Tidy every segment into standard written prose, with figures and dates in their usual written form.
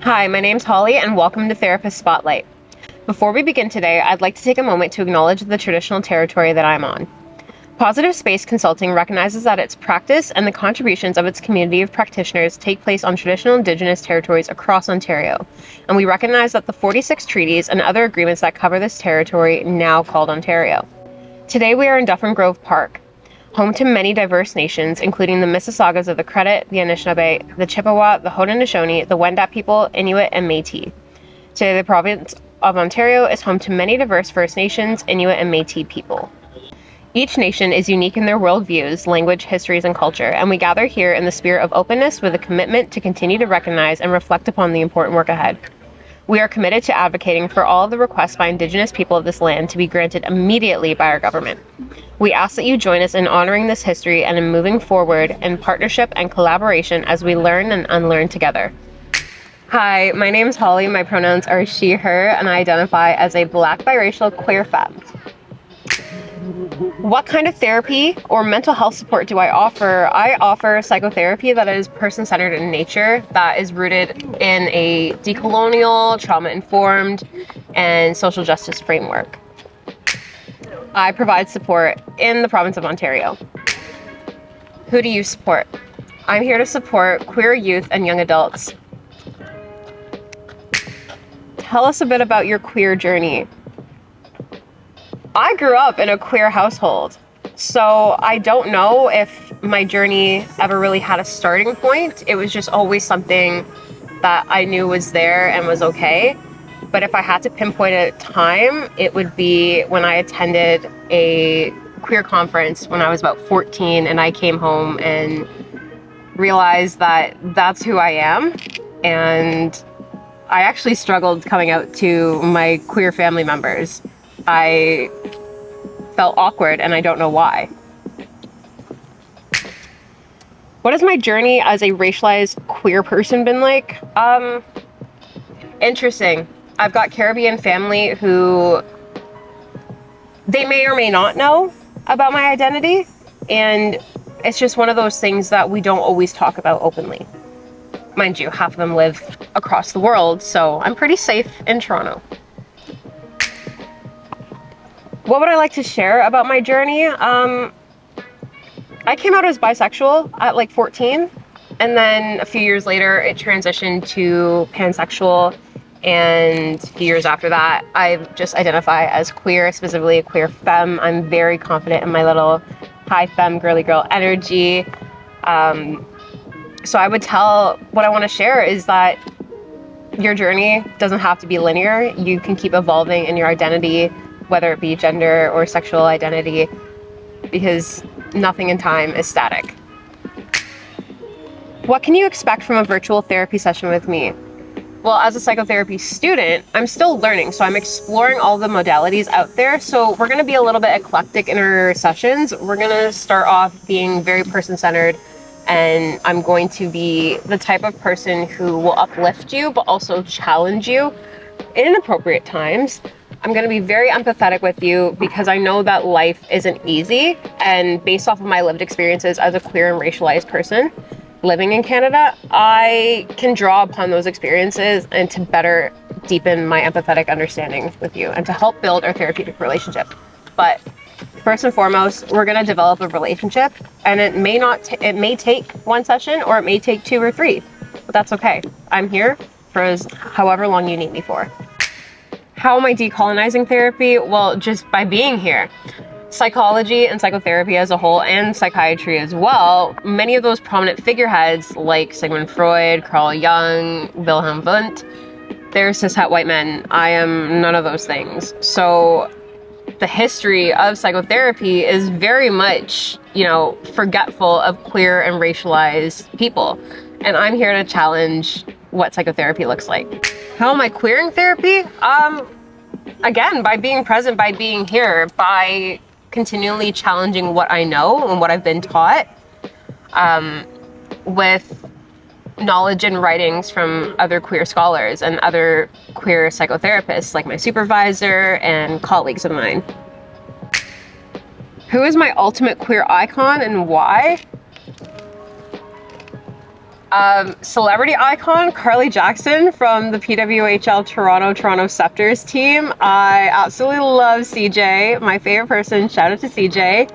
Hi, my name's Holly, and welcome to Therapist Spotlight. Before we begin today, I'd like to take a moment to acknowledge the traditional territory that I'm on. Positive Space Consulting recognizes that its practice and the contributions of its community of practitioners take place on traditional Indigenous territories across Ontario, and we recognize that the 46 treaties and other agreements that cover this territory now called Ontario. Today we are in Dufferin Grove Park, home to many diverse nations, including the Mississaugas of the Credit, the Anishinaabe, the Chippewa, the Haudenosaunee, the Wendat people, Inuit, and Métis. Today, the province of Ontario is home to many diverse First Nations, Inuit, and Métis people. Each nation is unique in their worldviews, language, histories, and culture, and we gather here in the spirit of openness with a commitment to continue to recognize and reflect upon the important work ahead. We are committed to advocating for all of the requests by Indigenous people of this land to be granted immediately by our government. We ask that you join us in honoring this history and in moving forward in partnership and collaboration as we learn and unlearn together. Hi, my name is Holly. My pronouns are she, her, and I identify as a Black biracial queer femme. What kind of therapy or mental health support do I offer? I offer psychotherapy that is person-centered in nature, that is rooted in a decolonial, trauma-informed, and social justice framework. I provide support in the province of Ontario. Who do you support? I'm here to support queer youth and young adults. Tell us a bit about your queer journey. I grew up in a queer household, so I don't know if my journey ever really had a starting point. It was just always something that I knew was there and was okay. But if I had to pinpoint a time, it would be when I attended a queer conference when I was about 14, and I came home and realized that that's who I am. And I actually struggled coming out to my queer family members. I felt awkward, and I don't know why. What has my journey as a racialized queer person been like? Interesting. I've got Caribbean family who they may or may not know about my identity, and it's just one of those things that we don't always talk about openly. Mind you, half of them live across the world, so I'm pretty safe in Toronto. What would I like to share about my journey? I came out as bisexual at like 14, and then a few years later it transitioned to pansexual, and a few years after that I just identify as queer, specifically a queer femme. I'm very confident in my little high femme girly girl energy. So I would tell, what I want to share is that your journey doesn't have to be linear. You can keep evolving in your identity, whether it be gender or sexual identity, because nothing in time is static. What can you expect from a virtual therapy session with me? Well, as a psychotherapy student, I'm still learning, so I'm exploring all the modalities out there. So we're gonna be a little bit eclectic in our sessions. We're gonna start off being very person-centered, and I'm going to be the type of person who will uplift you, but also challenge you in appropriate times. I'm going to be very empathetic with you because I know that life isn't easy, and based off of my lived experiences as a queer and racialized person living in Canada, I can draw upon those experiences and to better deepen my empathetic understanding with you and to help build our therapeutic relationship. But first and foremost, we're going to develop a relationship, and it may take one session or it may take 2 or 3, but that's okay. I'm here for however long you need me for. How am I decolonizing therapy? Well, just by being here. Psychology and psychotherapy as a whole, and psychiatry as well, many of those prominent figureheads like Sigmund Freud, Carl Jung, Wilhelm Wundt, they're cishet white men. I am none of those things. So the history of psychotherapy is very much, forgetful of queer and racialized people. And I'm here to challenge what psychotherapy looks like. How am I queering therapy? Again, by being present, by being here, by continually challenging what I know and what I've been taught, with knowledge and writings from other queer scholars and other queer psychotherapists like my supervisor and colleagues of mine. Who is my ultimate queer icon and why? Celebrity icon, Carly Jackson from the PWHL Toronto Scepters team. I absolutely love CJ, my favorite person. Shout out to CJ.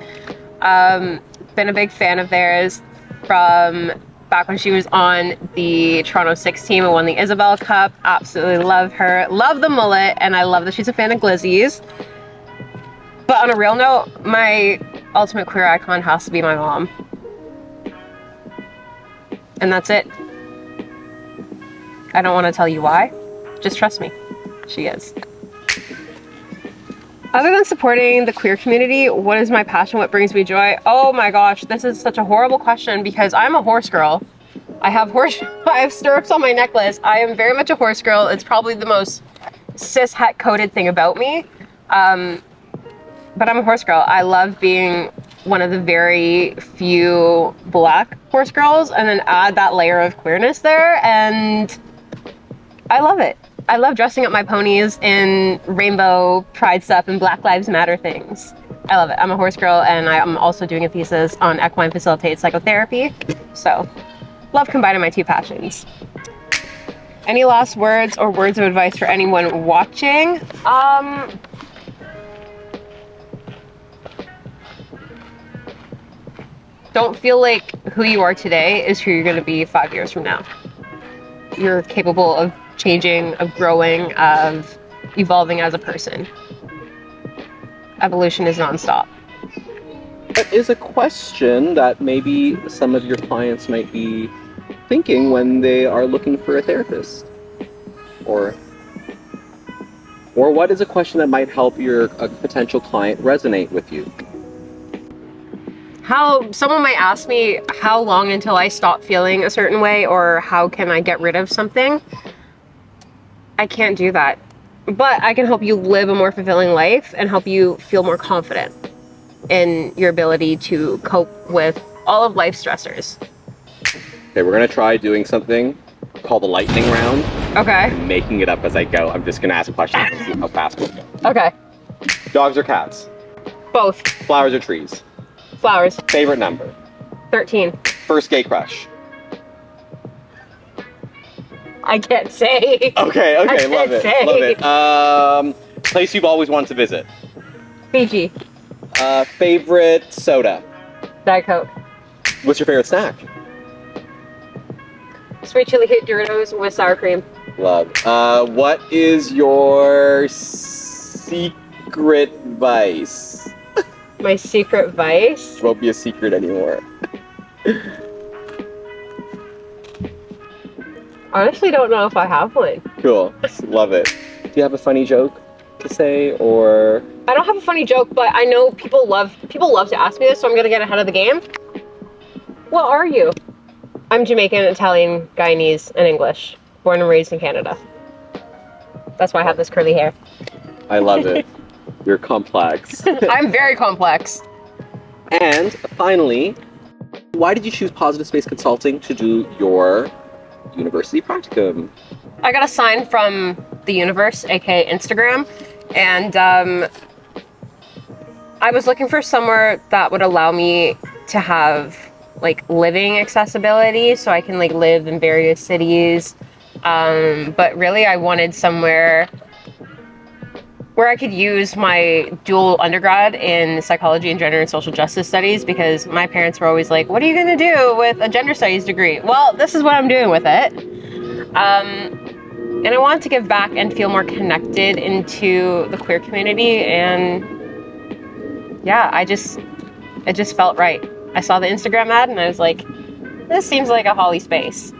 Been a big fan of theirs from back when she was on the Toronto 6 team and won the Isabel Cup. Absolutely love her. Love the mullet, and I love that she's a fan of Glizzies. But on a real note, my ultimate queer icon has to be my mom. And that's it. I don't want to tell you why. Just trust me. She is. Other than supporting the queer community, what is my passion? What brings me joy? Oh my gosh, this is such a horrible question because I'm a horse girl. I have stirrups on my necklace. I am very much a horse girl. It's probably the most cis het coded thing about me. But I'm a horse girl. I love being one of the very few Black horse girls, and then add that layer of queerness there, and I love it. I love dressing up my ponies in rainbow pride stuff and Black Lives Matter things. I love it. I'm a horse girl, and I'm also doing a thesis on equine facilitated psychotherapy, so love combining my two passions. Any last words or words of advice for anyone watching? Don't feel like who you are today is who you're going to be 5 years from now. You're capable of changing, of growing, of evolving as a person. Evolution is nonstop. That is a question that maybe some of your clients might be thinking when they are looking for a therapist. Or what is a question that might help a potential client resonate with you? Someone might ask me how long until I stop feeling a certain way, or how can I get rid of something? I can't do that. But I can help you live a more fulfilling life and help you feel more confident in your ability to cope with all of life's stressors. Okay, we're gonna try doing something called the lightning round. Okay. I'm making it up as I go. I'm just gonna ask questions and see how fast we go. Okay. Dogs or cats? Both. Flowers or trees? Flowers. Favorite number? 13. First gay crush? I can't say. Okay, I love can't it. say. Love it. Place you've always wanted to visit? Fiji. Favorite soda? Diet Coke. What's your favorite snack? Sweet chili hit Doritos with sour cream. Love. What is your secret vice? My secret vice? It won't be a secret anymore. Honestly, don't know if I have one. Cool. Love it. Do you have a funny joke to say, or? I don't have a funny joke, but I know people love to ask me this, so I'm gonna get ahead of the game. What are you? I'm Jamaican, Italian, Guyanese, and English. Born and raised in Canada. That's why I have this curly hair. I love it. You're complex. I'm very complex. And finally, why did you choose Positive Space Consulting to do your university practicum? I got a sign from the universe, aka Instagram, and I was looking for somewhere that would allow me to have like living accessibility, so I can like live in various cities. But really, I wanted somewhere where I could use my dual undergrad in psychology and gender and social justice studies, because my parents were always like, what are you going to do with a gender studies degree? Well, this is what I'm doing with it. And I wanted to give back and feel more connected into the queer community. And yeah, it just felt right. I saw the Instagram ad and I was like, this seems like a Holly space.